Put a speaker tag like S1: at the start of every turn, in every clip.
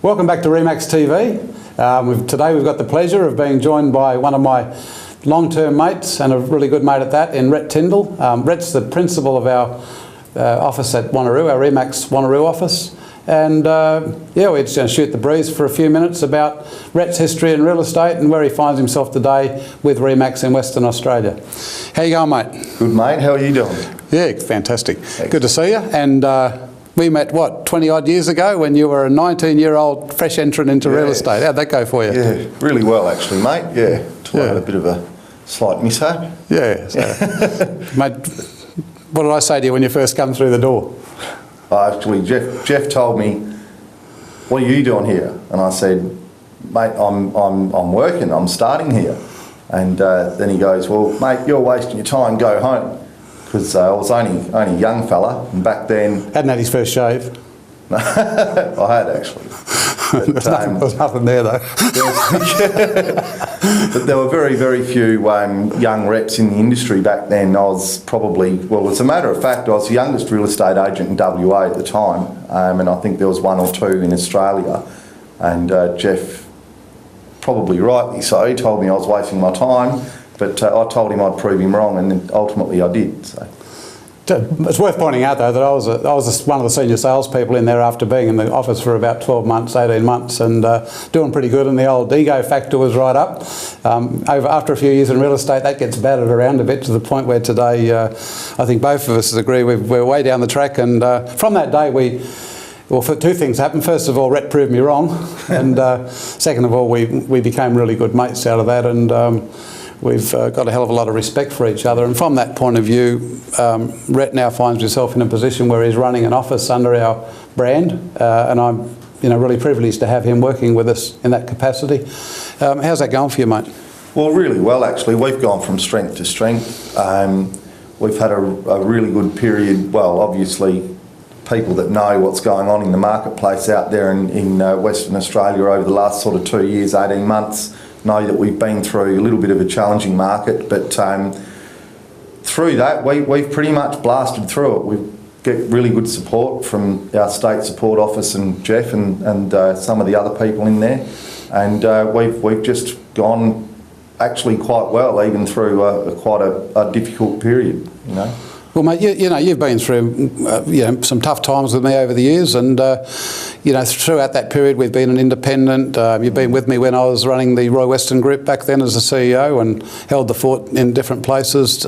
S1: Welcome back to Remax TV. Today we've got the pleasure of being joined by one of my long-term mates, and a really good mate at that, in Rhett Tindall. Rhett's the principal of our office at Wanneroo, our Remax Wanneroo office. And yeah, we're just going to shoot the breeze for a few minutes about Rhett's history in real estate and where he finds himself today with Remax in Western Australia. How you going, mate?
S2: Good, mate. How are you doing?
S1: Yeah, fantastic. Good to see you. And we met, what, 20 odd years ago when you were a 19-year-old fresh entrant into real estate. How'd that go for you?
S2: Yeah, really well actually, mate. Yeah, had a bit of a slight mishap.
S1: Yeah. So, mate, what did I say to you when you first come through the door?
S2: Actually, Jeff told me, "What are you doing here?" And I said, "Mate, I'm working. I'm starting here." And then he goes, "Well, mate, you're wasting your time. Go home." Because I was only a young fella, and back then...
S1: Hadn't had his first shave?
S2: I had, actually. But,
S1: there was nothing there, though.
S2: But there were very, very few young reps in the industry back then. I was probably, well, as a matter of fact, I was the youngest real estate agent in WA at the time, and I think there was one or two in Australia. And Jeff, probably rightly so, he told me I was wasting my time. But I told him I'd prove him wrong, and ultimately I did. So.
S1: It's worth pointing out, though, that I was one of the senior salespeople in there after being in the office for about 12 months, 18 months, and doing pretty good, and the old ego factor was right up. After a few years in real estate, that gets battered around a bit to the point where today, I think both of us agree we're way down the track, and from that day two things happened. First of all, Rhett proved me wrong, and second of all, we became really good mates out of that, and we've got a hell of a lot of respect for each other. And from that point of view, Rhett now finds himself in a position where he's running an office under our brand, and I'm really privileged to have him working with us in that capacity. How's that going for you, mate?
S2: Well, really well, actually. We've gone from strength to strength. We've had a really good period. Well, obviously, people that know what's going on in the marketplace out there in Western Australia over the last sort of 2 years, 18 months, know that we've been through a little bit of a challenging market, but through that we've pretty much blasted through it. We get really good support from our state support office and Jeff and some of the other people in there, and we've just gone actually quite well, even through quite a difficult period,
S1: Well, mate, you've been through some tough times with me over the years, and throughout that period we've been an independent. You've been with me when I was running the Roy Western Group back then as a CEO and held the fort in different places.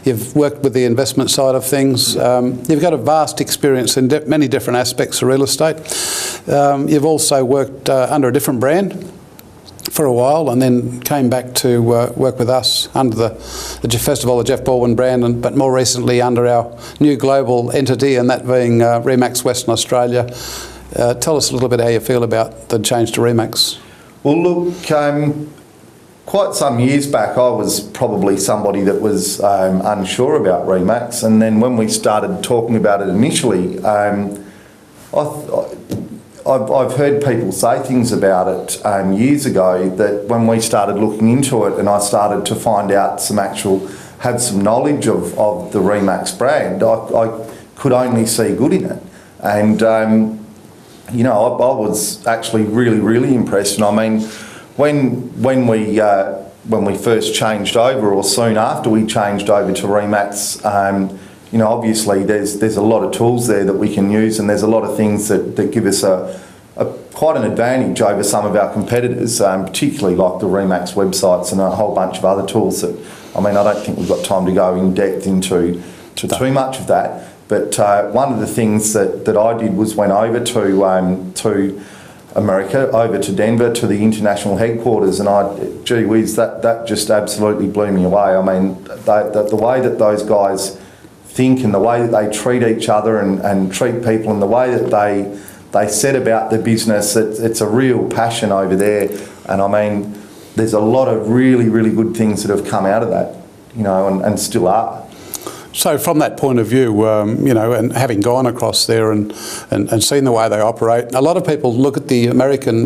S1: You've worked with the investment side of things. You've got a vast experience in many different aspects of real estate. You've also worked under a different brand for a while, and then came back to work with us under first of all the Jeff Baldwin brand, but more recently under our new global entity, and that being Remax Western Australia. Tell us a little bit how you feel about the change to Remax.
S2: Well, look, quite some years back I was probably somebody that was unsure about Remax, and then when we started talking about it initially, I've heard people say things about it years ago, that when we started looking into it and I started to find out had some knowledge of the Remax brand, I could only see good in it. And, I was actually really, really impressed. And I mean, when we first changed over, or soon after we changed over to Remax, obviously there's a lot of tools there that we can use, and there's a lot of things that give us quite an advantage over some of our competitors, particularly like the Remax websites and a whole bunch of other tools that, I don't think we've got time to go in depth into too much of that. But one of the things that I did was went over to America, over to Denver, to the international headquarters, and gee whiz, that just absolutely blew me away. The way that those guys think, and the way that they treat each other and treat people, and the way that they set about the business, it's a real passion over there. And there's a lot of really, really good things that have come out of that, and still are.
S1: So from that point of view, and having gone across there and seen the way they operate, a lot of people look at the American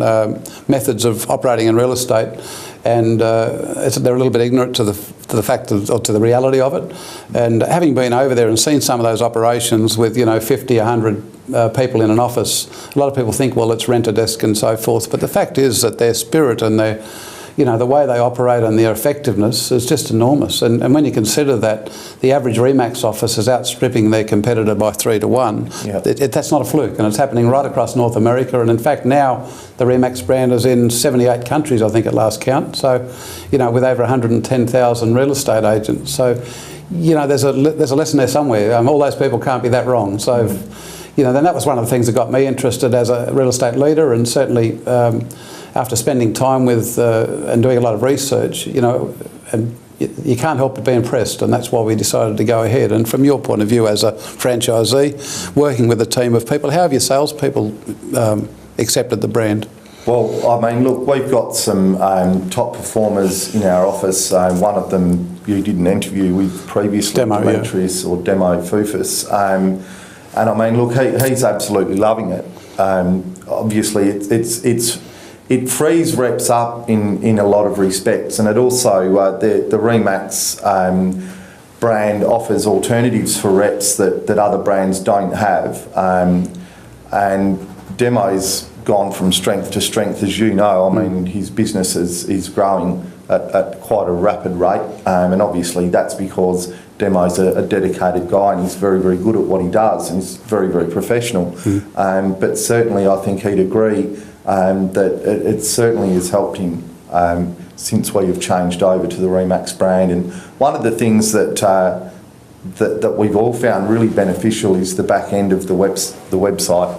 S1: methods of operating in real estate, and they're a little bit ignorant to the fact or to the reality of it. And having been over there and seen some of those operations with 50, 100 people in an office, a lot of people think, well, it's rent a desk and so forth. But the fact is that their spirit and their, the way they operate and their effectiveness is just enormous. And when you consider that the average Remax office is outstripping their competitor by 3 to 1, that's not a fluke. And it's happening right across North America. And in fact, now the Remax brand is in 78 countries, I think, at last count. So, with over 110,000 real estate agents. So, there's a lesson there somewhere. All those people can't be that wrong. So, then that was one of the things that got me interested as a real estate leader, and certainly after spending time with and doing a lot of research, and you can't help but be impressed, and that's why we decided to go ahead. And from your point of view as a franchisee, working with a team of people, how have your salespeople accepted the brand?
S2: Well, I mean, look, we've got some top performers in our office. One of them you did an interview with previously, Demetrius or Demo Fufus. And I mean, look, he's absolutely loving it. Obviously, it frees reps up in a lot of respects, and it also the Remax brand offers alternatives for reps that other brands don't have. And Demo's gone from strength to strength, as you know. I mean, his business is growing at quite a rapid rate, and obviously that's because Demo's a dedicated guy, and he's very, very good at what he does, and he's very, very professional. But certainly I think he'd agree that it certainly has helped him since we have changed over to the Remax brand. And one of the things that we've all found really beneficial is the back end of the website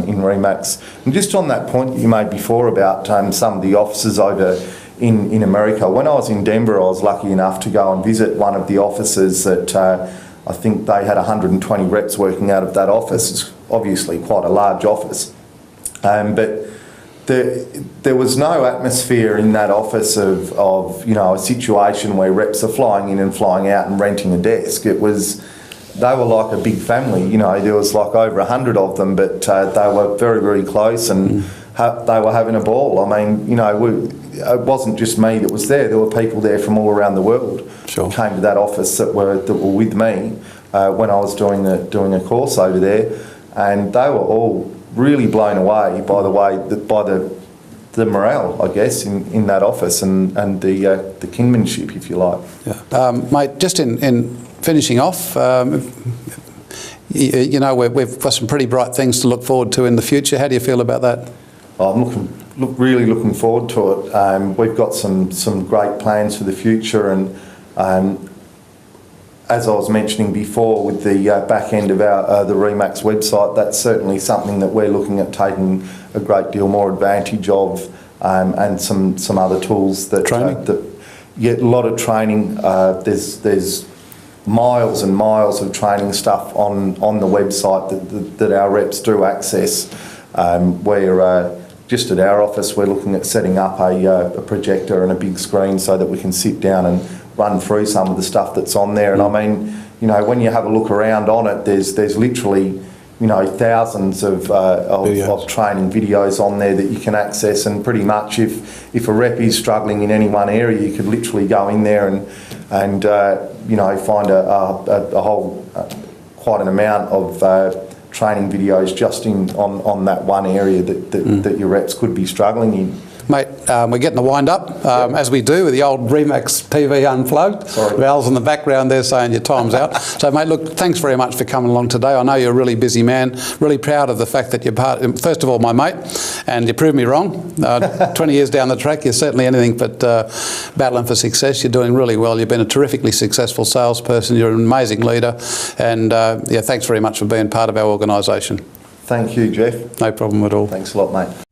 S2: in Remax. And just on that point that you made before about some of the offices over in America, when I was in Denver, I was lucky enough to go and visit one of the offices that I think they had 120 reps working out of that office. It's obviously quite a large office. But there was no atmosphere in that office of a situation where reps are flying in and flying out and renting a desk. They were like a big family. There was like over 100 of them, but they were very, very close, and they were having a ball. I mean, it wasn't just me that was there. There were people there from all around the world who came to that office that were with me when I was doing a course over there, and they were all really blown away by the morale, I guess, in that office and the kingmanship, if you like.
S1: Yeah. Mate, just in finishing off, we've got some pretty bright things to look forward to in the future. How do you feel about that?
S2: I'm really looking forward to it. We've got some great plans for the future, and as I was mentioning before, with the back end of the Remax website, that's certainly something that we're looking at taking a great deal more advantage of, and some other tools that a lot of training. There's miles and miles of training stuff on the website that our reps do access. We're just at our office, we're looking at setting up a projector and a big screen so that we can sit down and run through some of the stuff that's on there. And I mean, when you have a look around on it, there's literally, thousands of training videos on there that you can access. And pretty much if a rep is struggling in any one area, you could literally go in there and find a whole, quite an amount of training videos just on that one area that your reps could be struggling in.
S1: Mate, we're getting the wind up, as we do with the old Remax TV Unplugged.
S2: Sorry.
S1: Val's in the background there saying your time's out. So, mate, look, thanks very much for coming along today. I know you're a really busy man. Really proud of the fact that you're first of all, my mate, and you proved me wrong. 20 years down the track, you're certainly anything but battling for success. You're doing really well. You've been a terrifically successful salesperson. You're an amazing leader. And, thanks very much for being part of our organisation.
S2: Thank you, Jeff.
S1: No problem at all.
S2: Thanks a lot, mate.